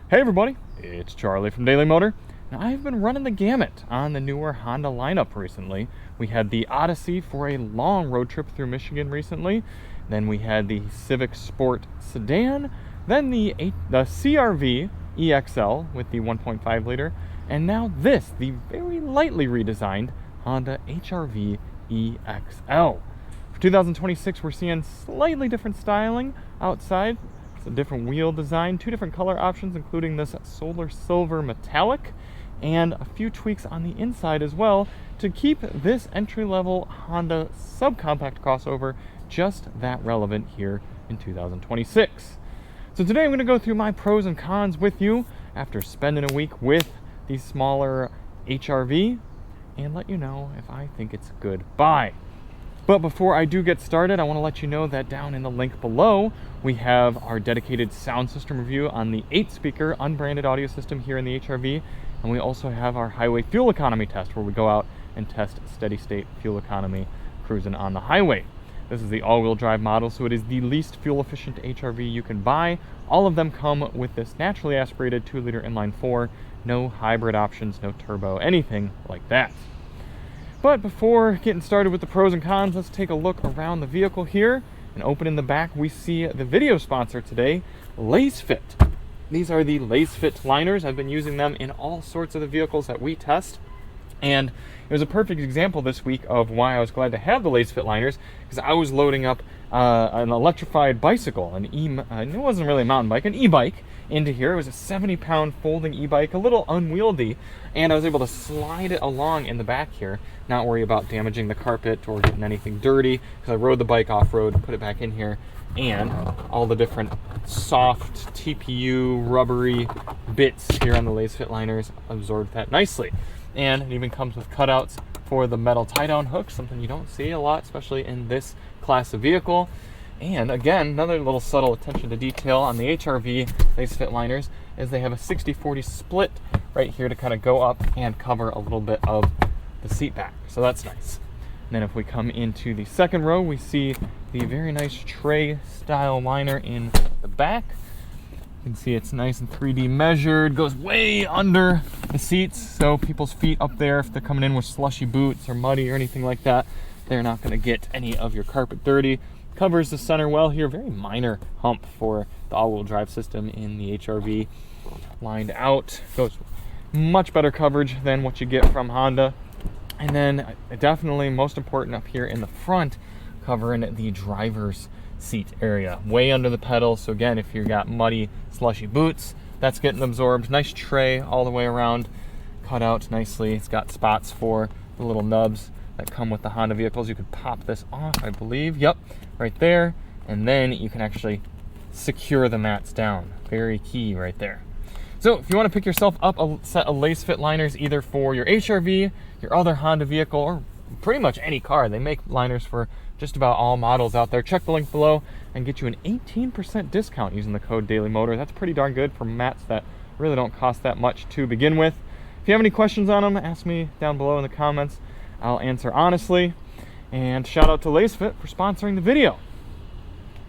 Hey everybody, it's Charlie from DM Moto. Now I've been running the gamut on the newer Honda lineup recently. We had the Odyssey for a long road trip through Michigan recently. Then we had the Civic Sport sedan. Then the CR-V EXL with the 1.5 liter. And now this, the very lightly redesigned Honda HR-V EXL. For 2026, we're seeing slightly different styling outside. A different wheel design, two different color options, including this solar silver metallic, and a few tweaks on the inside as well to keep this entry-level Honda subcompact crossover just that relevant here in 2026. So today I'm going to go through my pros and cons with you after spending a week with the smaller HR-V and let you know if I think it's a good buy. But before I do get started, I want to let you know that down in the link below, we have our dedicated sound system review on the 8-speaker unbranded audio system here in the HR-V. And we also have our highway fuel economy test where we go out and test steady state fuel economy cruising on the highway. This is the all-wheel drive model, so it is the least fuel efficient HR-V you can buy. All of them come with this naturally aspirated 2-liter inline 4, no hybrid options, no turbo, anything like that. But before getting started with the pros and cons, let's take a look around the vehicle here. And open in the back, we see the video sponsor today, LaceFit. These are the LaceFit liners. I've been using them in all sorts of the vehicles that we test. And it was a perfect example this week of why I was glad to have the LaceFit liners, because I was loading up an electrified bicycle, it wasn't really a mountain bike, an e-bike into here. It was a 70-pound folding e-bike, a little unwieldy, and I was able to slide it along in the back here, not worry about damaging the carpet or getting anything dirty, because I rode the bike off-road, put it back in here, and all the different soft TPU rubbery bits here on the LaceFit liners absorbed that nicely. And it even comes with cutouts for the metal tie-down hooks, something you don't see a lot, especially in this class of vehicle. And again, another little subtle attention to detail on the HR-V LaceFit liners is they have a 60-40 split right here to kind of go up and cover a little bit of the seat back. So that's nice. And then if we come into the second row, we see the very nice tray style liner in the back. You can see it's nice and 3D measured, goes way under the seats, so people's feet up there, if they're coming in with slushy boots or muddy or anything like that, they're not going to get any of your carpet dirty. Covers the center well here, very minor hump for the all-wheel drive system in the HR-V. Lined out, goes much better coverage than what you get from Honda. And then definitely most important up here in the front, covering the driver's seat area, way under the pedals. So again, if you've got muddy, slushy boots, that's getting absorbed. Nice tray all the way around, cut out nicely. It's got spots for the little nubs that come with the Honda vehicles. You could pop this off, I believe. Yep, right there. And then you can actually secure the mats down. Very key right there. So if you want to pick yourself up a set of LaceFit liners, either for your HR-V, your other Honda vehicle, or pretty much any car, they make liners for just about all models out there. Check the link below and get you an 18% discount using the code DailyMotor. That's pretty darn good for mats that really don't cost that much to begin with. If you have any questions on them, ask me down below in the comments. I'll answer honestly. And shout out to LaceFit for sponsoring the video.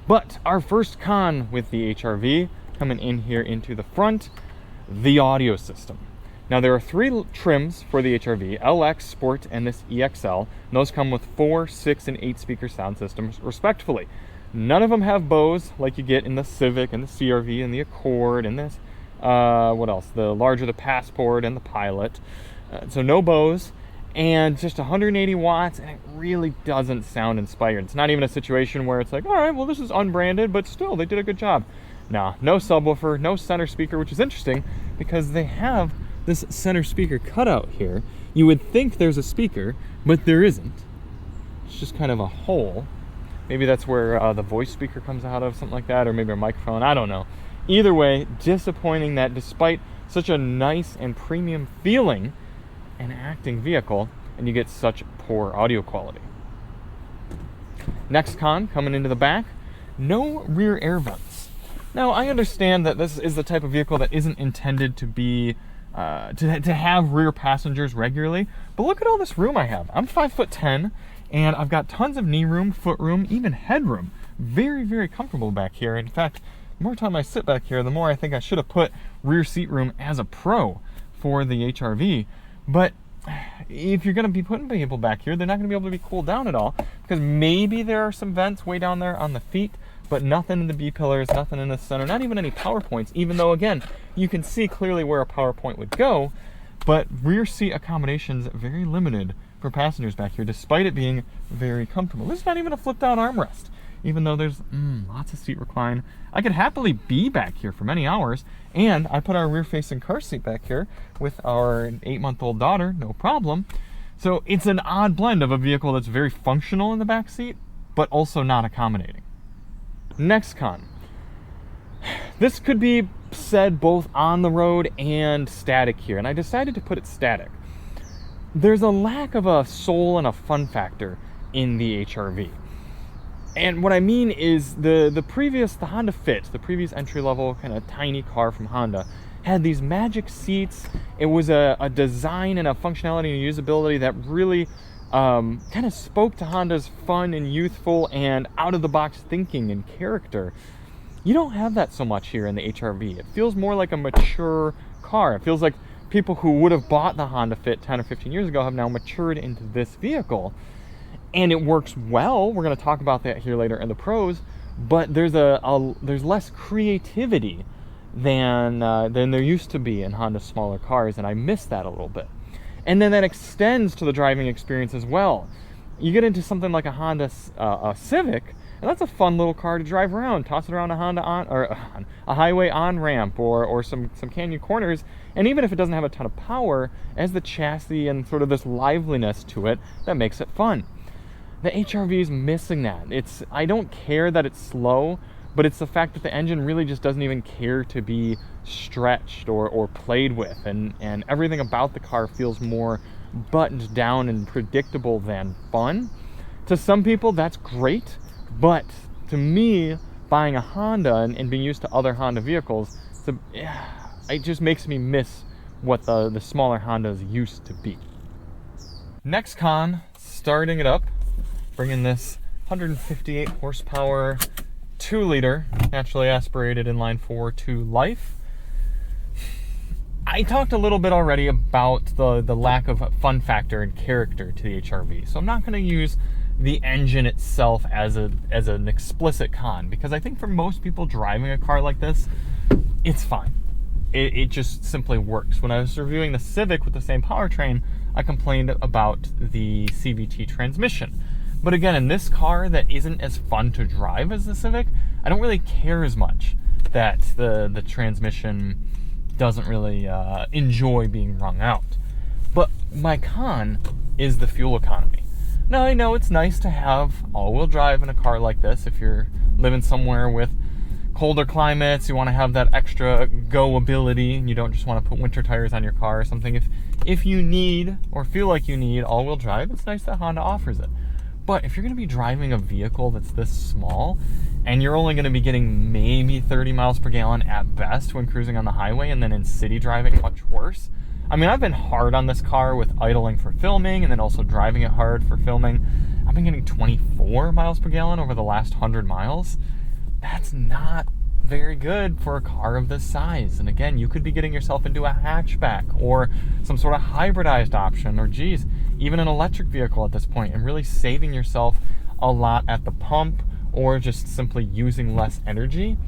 But our first con with the HR-V, coming in here into the front, the audio system. Now there are 3 trims for the HR-V, LX, Sport, and this EXL. And those come with 4, 6, and 8 speaker sound systems respectively. None of them have Bose like you get in the Civic and the CR-V and the Accord and this, what else? The larger the Passport and the Pilot. So no Bose, and just 180 watts, and it really doesn't sound inspired. It's not even a situation where it's like, all right, well this is unbranded, but still they did a good job. No subwoofer, no center speaker, which is interesting because they have this center speaker cutout here. You would think there's a speaker, but there isn't. It's just kind of a hole. Maybe that's where the voice speaker comes out of, something like that, or maybe a microphone, I don't know. Either way, disappointing that despite such a nice and premium feeling and acting vehicle, and you get such poor audio quality. Next con, coming into the back, no rear air vents. Now, I understand that this is the type of vehicle that isn't intended to be to have rear passengers regularly, but look at all this room I have. I'm 5'10", and I've got tons of knee room, foot room, even head room. Very, very comfortable back here. In fact, the more time I sit back here, the more I think I should have put rear seat room as a pro for the HRV. But if you're going to be putting people back here, they're not going to be able to be cooled down at all, because maybe there are some vents way down there on the feet, but nothing in the B-pillars, nothing in the center, not even any power points, even though, again, you can see clearly where a power point would go. But rear seat accommodations very limited for passengers back here, despite it being very comfortable. There's not even a flip-down armrest, even though there's lots of seat recline. I could happily be back here for many hours, and I put our rear-facing car seat back here with our 8-month-old daughter, no problem. So it's an odd blend of a vehicle that's very functional in the back seat, but also not accommodating. Next con. This could be said both on the road and static here, and I decided to put it static. There's a lack of a soul and a fun factor in the HRV. And what I mean is the Honda Fit, the previous entry-level kind of tiny car from Honda, had these magic seats. It was a design and a functionality and usability that really kind of spoke to Honda's fun and youthful and out-of-the-box thinking and character. You don't have that so much here in the HRV. It feels more like a mature car. It feels like people who would have bought the Honda Fit 10 or 15 years ago have now matured into this vehicle. And it works well. We're going to talk about that here later in the pros. But there's there's less creativity than there used to be in Honda's smaller cars, and I miss that a little bit. And then that extends to the driving experience as well. You get into something like a Honda Civic, and that's a fun little car to drive around, toss it around a highway on-ramp or some canyon corners. And even if it doesn't have a ton of power, it has the chassis and sort of this liveliness to it that makes it fun. The HRV is missing that. I don't care that it's slow, but it's the fact that the engine really just doesn't even care to be stretched or played with, and everything about the car feels more buttoned down and predictable than fun. To some people, that's great, but to me, buying a Honda and being used to other Honda vehicles, it just makes me miss what the smaller Hondas used to be. Next con, starting it up, bringing this 158 horsepower 2-liter naturally aspirated inline 4 to life. I talked a little bit already about the lack of fun factor and character to the HRV, so I'm not going to use the engine itself as an explicit con, because I think for most people driving a car like this, it's fine. It just simply works. When I was reviewing the Civic with the same powertrain, I complained about the CVT transmission. But again, in this car that isn't as fun to drive as the Civic, I don't really care as much that the transmission doesn't really enjoy being wrung out. But my con is the fuel economy. Now, I know it's nice to have all-wheel drive in a car like this if you're living somewhere with colder climates, you want to have that extra go ability, and you don't just want to put winter tires on your car or something. If you need or feel like you need all-wheel drive, it's nice that Honda offers it. But if you're going to be driving a vehicle that's this small, and you're only going to be getting maybe 30 miles per gallon at best when cruising on the highway, and then in city driving much worse. I mean, I've been hard on this car with idling for filming and then also driving it hard for filming. I've been getting 24 miles per gallon over the last 100 miles. That's not very good for a car of this size. And again, you could be getting yourself into a hatchback or some sort of hybridized option, or geez, even an electric vehicle at this point, and really saving yourself a lot at the pump or just simply using less energy.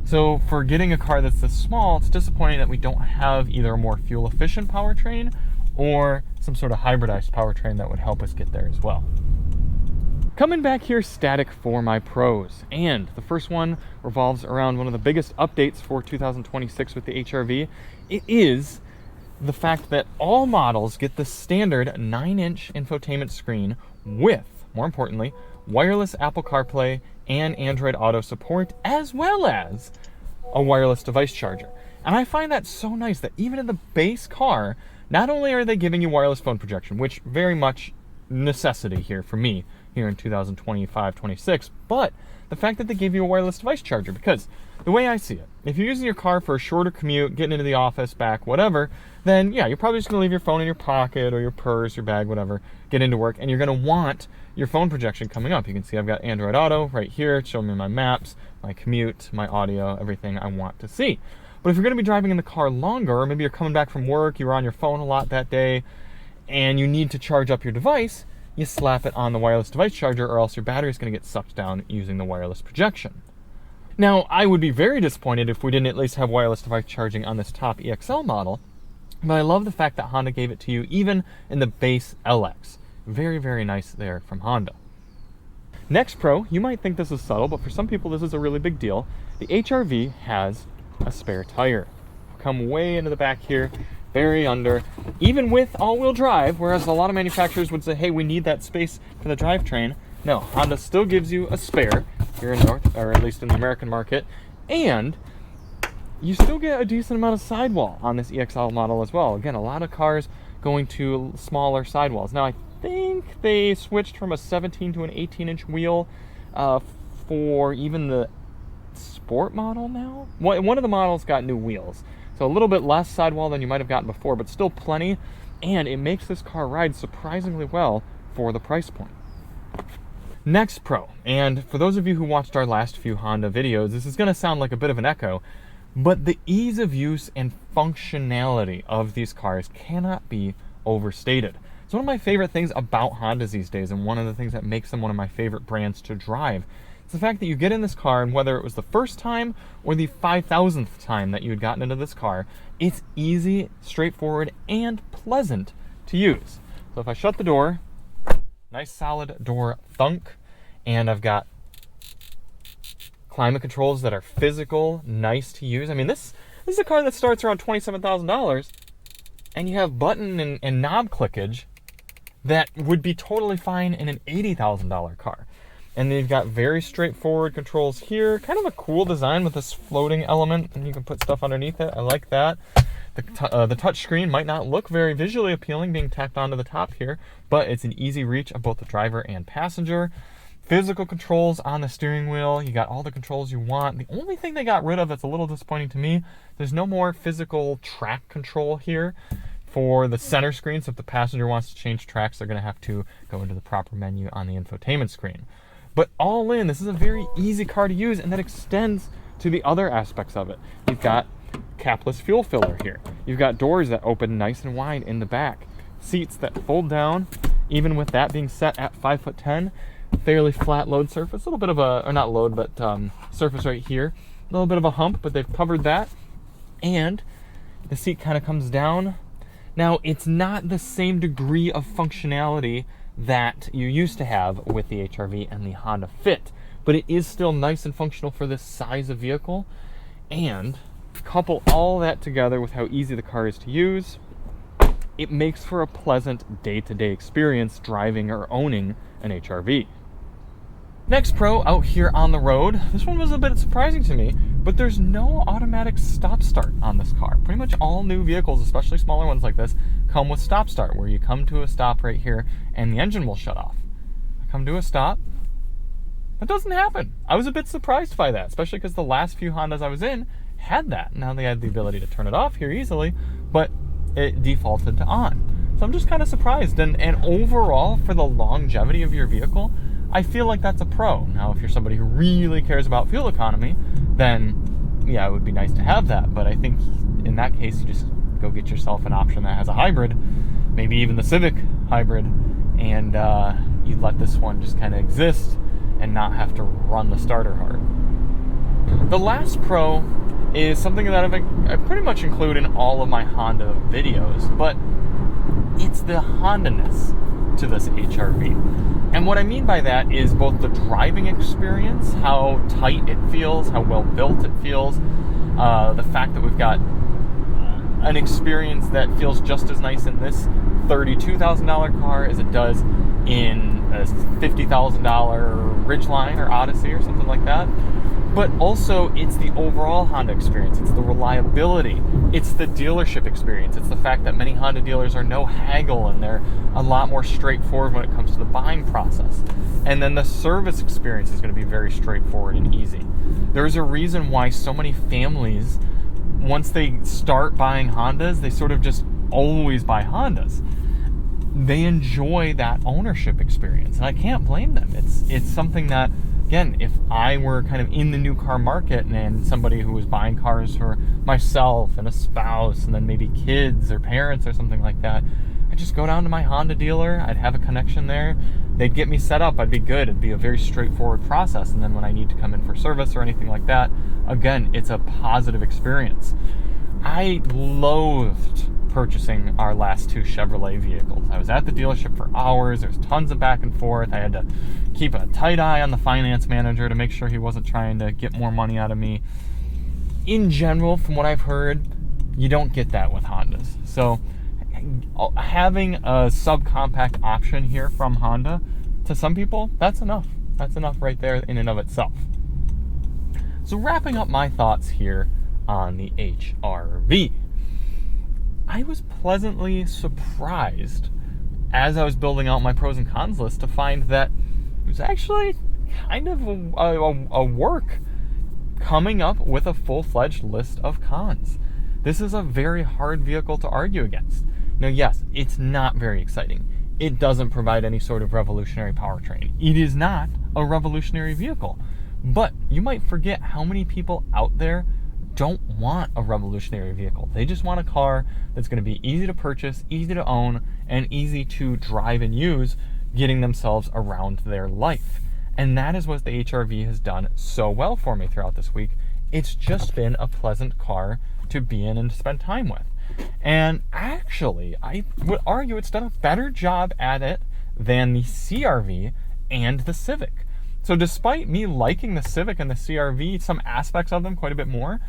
So for getting a car that's this small, it's disappointing that we don't have either a more fuel efficient powertrain or some sort of hybridized powertrain that would help us get there as well. Coming back here static for my pros, and the first one revolves around one of the biggest updates for 2026 with the HRV. It is the fact that all models get the standard 9-inch infotainment screen with, more importantly, wireless Apple CarPlay and Android Auto support, as well as a wireless device charger. And I find that so nice that even in the base car, not only are they giving you wireless phone projection, which very much necessity here for me here in 2025-26, but the fact that they gave you a wireless device charger. Because the way I see it, if you're using your car for a shorter commute, getting into the office, back, whatever, then yeah, you're probably just going to leave your phone in your pocket or your purse, your bag, whatever, get into work, and you're going to want your phone projection coming up. You can see I've got Android Auto right here. It's showing me my maps, my commute, my audio, everything I want to see. But if you're going to be driving in the car longer, or maybe you're coming back from work, you were on your phone a lot that day, and you need to charge up your device, you slap it on the wireless device charger, or else your battery is going to get sucked down using the wireless projection. Now, I would be very disappointed if we didn't at least have wireless device charging on this top EXL model, but I love the fact that Honda gave it to you even in the base LX. Very, very nice there from Honda. Next pro, you might think this is subtle, but for some people this is a really big deal. The HR-V has a spare tire. Come way into the back here, very under, even with all-wheel drive, whereas a lot of manufacturers would say, hey, we need that space for the drivetrain. No, Honda still gives you a spare here in North, or at least in the American market, and you still get a decent amount of sidewall on this EXL model as well. Again, a lot of cars going to smaller sidewalls. Now, I think they switched from a 17 to an 18-inch wheel for even the Sport model now. One of the models got new wheels, so a little bit less sidewall than you might have gotten before, but still plenty, and it makes this car ride surprisingly well for the price point. Next pro, and for those of you who watched our last few Honda videos, this is going to sound like a bit of an echo, but the ease of use and functionality of these cars cannot be overstated. It's one of my favorite things about Hondas these days, and one of the things that makes them one of my favorite brands to drive. It's the fact that you get in this car, and whether it was the first time or the 5,000th time that you had gotten into this car, it's easy, straightforward, and pleasant to use. So if I shut the door, nice solid door thunk, and I've got climate controls that are physical, nice to use. I mean, this is a car that starts around $27,000, and you have button and knob clickage that would be totally fine in an $80,000 car. And then you've got very straightforward controls here, kind of a cool design with this floating element, and you can put stuff underneath it. I like that. The touch screen might not look very visually appealing being tacked onto the top here, but it's an easy reach of both the driver and passenger. Physical controls on the steering wheel. You got all the controls you want. The only thing they got rid of that's a little disappointing to me, there's no more physical track control here for the center screen. So if the passenger wants to change tracks, they're going to have to go into the proper menu on the infotainment screen. But all in, this is a very easy car to use, and that extends to the other aspects of it. You've got capless fuel filler here. You've got doors that open nice and wide in the back. Seats that fold down, even with that being set at 5'10", fairly flat load surface. A little bit of a, or not load, but surface right here. A little bit of a hump, but they've covered that. And the seat kind of comes down. Now, it's not the same degree of functionality that you used to have with the HR-V and the Honda Fit, but it is still nice and functional for this size of vehicle. And couple all that together with how easy the car is to use, it makes for a pleasant day-to-day experience driving or owning an HR-V. Next pro out here on the road, this one was a bit surprising to me, but there's no automatic stop-start on this car. Pretty much all new vehicles, especially smaller ones like this, come with stop-start, where you come to a stop right here and the engine will shut off. I come to a stop, that doesn't happen. I was a bit surprised by that, especially because the last few Hondas I was in had that. Now they had the ability to turn it off here easily, but it defaulted to on. So I'm just kind of surprised. And overall, for the longevity of your vehicle, I feel like that's a pro. Now, if you're somebody who really cares about fuel economy, then yeah, it would be nice to have that. But I think in that case, you just go get yourself an option that has a hybrid, maybe even the Civic hybrid, and you let this one just kind of exist and not have to run the starter hard. The last pro is something that I pretty much include in all of my Honda videos, but it's the Honda-ness to this HR-V. And what I mean by that is both the driving experience, how tight it feels, how well built it feels, the fact that we've got an experience that feels just as nice in this $32,000 car as it does in a $50,000 Ridgeline or Odyssey or something like that. But also, it's the overall Honda experience. It's the reliability. It's the dealership experience. It's the fact that many Honda dealers are no haggle, and they're a lot more straightforward when it comes to the buying process. And then the service experience is going to be very straightforward and easy. There's a reason why so many families, once they start buying Hondas, they sort of just always buy Hondas. They enjoy that ownership experience, and I can't blame them. It's something that, again, if I were kind of in the new car market and somebody who was buying cars for myself and a spouse and then maybe kids or parents or something like that, I'd just go down to my Honda dealer. I'd have a connection there. They'd get me set up. I'd be good. It'd be a very straightforward process. And then when I need to come in for service or anything like that, again, it's a positive experience. I loathed purchasing our last 2 Chevrolet vehicles. I was at the dealership for hours. There's tons of back and forth. I had to keep a tight eye on the finance manager to make sure he wasn't trying to get more money out of me. In general, from what I've heard, you don't get that with Hondas. So having a subcompact option here from Honda, to some people, that's enough. That's enough right there in and of itself. So wrapping up my thoughts here on the HR-V. I was pleasantly surprised as I was building out my pros and cons list to find that it was actually kind of a work coming up with a full-fledged list of cons. This is a very hard vehicle to argue against. Now, yes, it's not very exciting. It doesn't provide any sort of revolutionary powertrain. It is not a revolutionary vehicle. But you might forget how many people out there don't want a revolutionary vehicle. They just want a car that's going to be easy to purchase, easy to own, and easy to drive and use, getting themselves around their life. And that is what the HR-V has done so well for me throughout this week. It's just been a pleasant car to be in and to spend time with. And actually, I would argue it's done a better job at it than the CR-V and the Civic. So despite me liking the Civic and the CR-V, some aspects of them quite a bit more,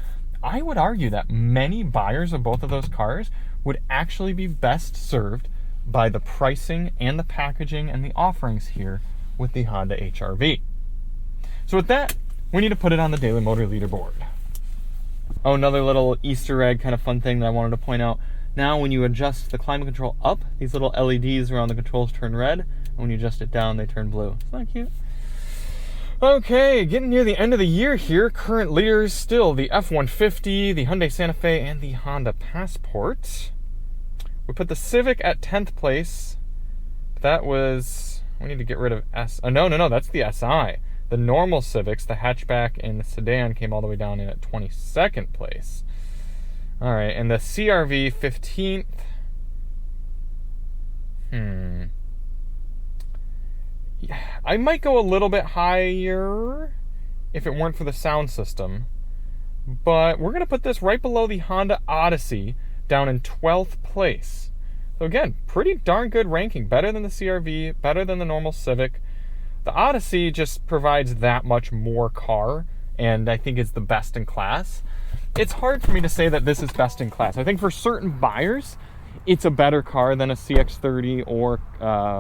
I would argue that many buyers of both of those cars would actually be best served by the pricing and the packaging and the offerings here with the Honda HR-V. So with that, we need to put it on the Daily Motor leaderboard. Oh, another little Easter egg kind of fun thing that I wanted to point out. Now when you adjust the climate control up, these little LEDs around the controls turn red, and when you adjust it down, they turn blue. Isn't that cute? Okay, getting near the end of the year here. Current leaders still the F-150, the Hyundai Santa Fe, and the Honda Passport. We put the Civic at 10th place. That was... we need to get rid of S... oh, no, that's the SI. The normal Civics, the hatchback, and the sedan came all the way down in at 22nd place. All right, and the CR-V 15th. I might go a little bit higher if it weren't for the sound system. But we're going to put this right below the Honda Odyssey, down in 12th place. So again, pretty darn good ranking. Better than the CR-V, better than the normal Civic. The Odyssey just provides that much more car, and I think it's the best in class. It's hard for me to say that this is best in class. I think for certain buyers, it's a better car than a CX-30 or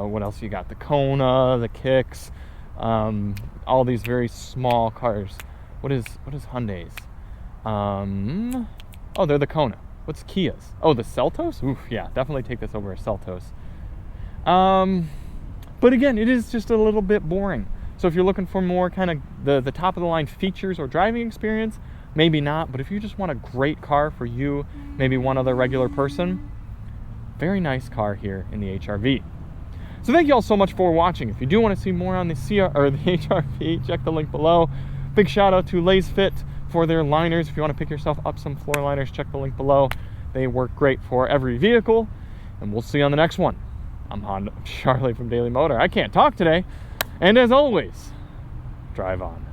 what else you got? The Kona, the Kicks, all these very small cars. What is Hyundai's? Oh, they're the Kona. What's Kia's? Oh, the Seltos? Oof, yeah, definitely take this over a Seltos. But again, it is just a little bit boring. So if you're looking for more kind of the top of the line features or driving experience, maybe not. But if you just want a great car for you, maybe one other regular person, very nice car here in the HR-V. So thank you all so much for watching. If you do want to see more on the HR-V, check the link below. Big shout out to Lay's Fit for their liners. If you want to pick yourself up some floor liners, check the link below. They work great for every vehicle. And we'll see you on the next one. I'm Charlie from Daily Motor. I can't talk today. And as always, drive on.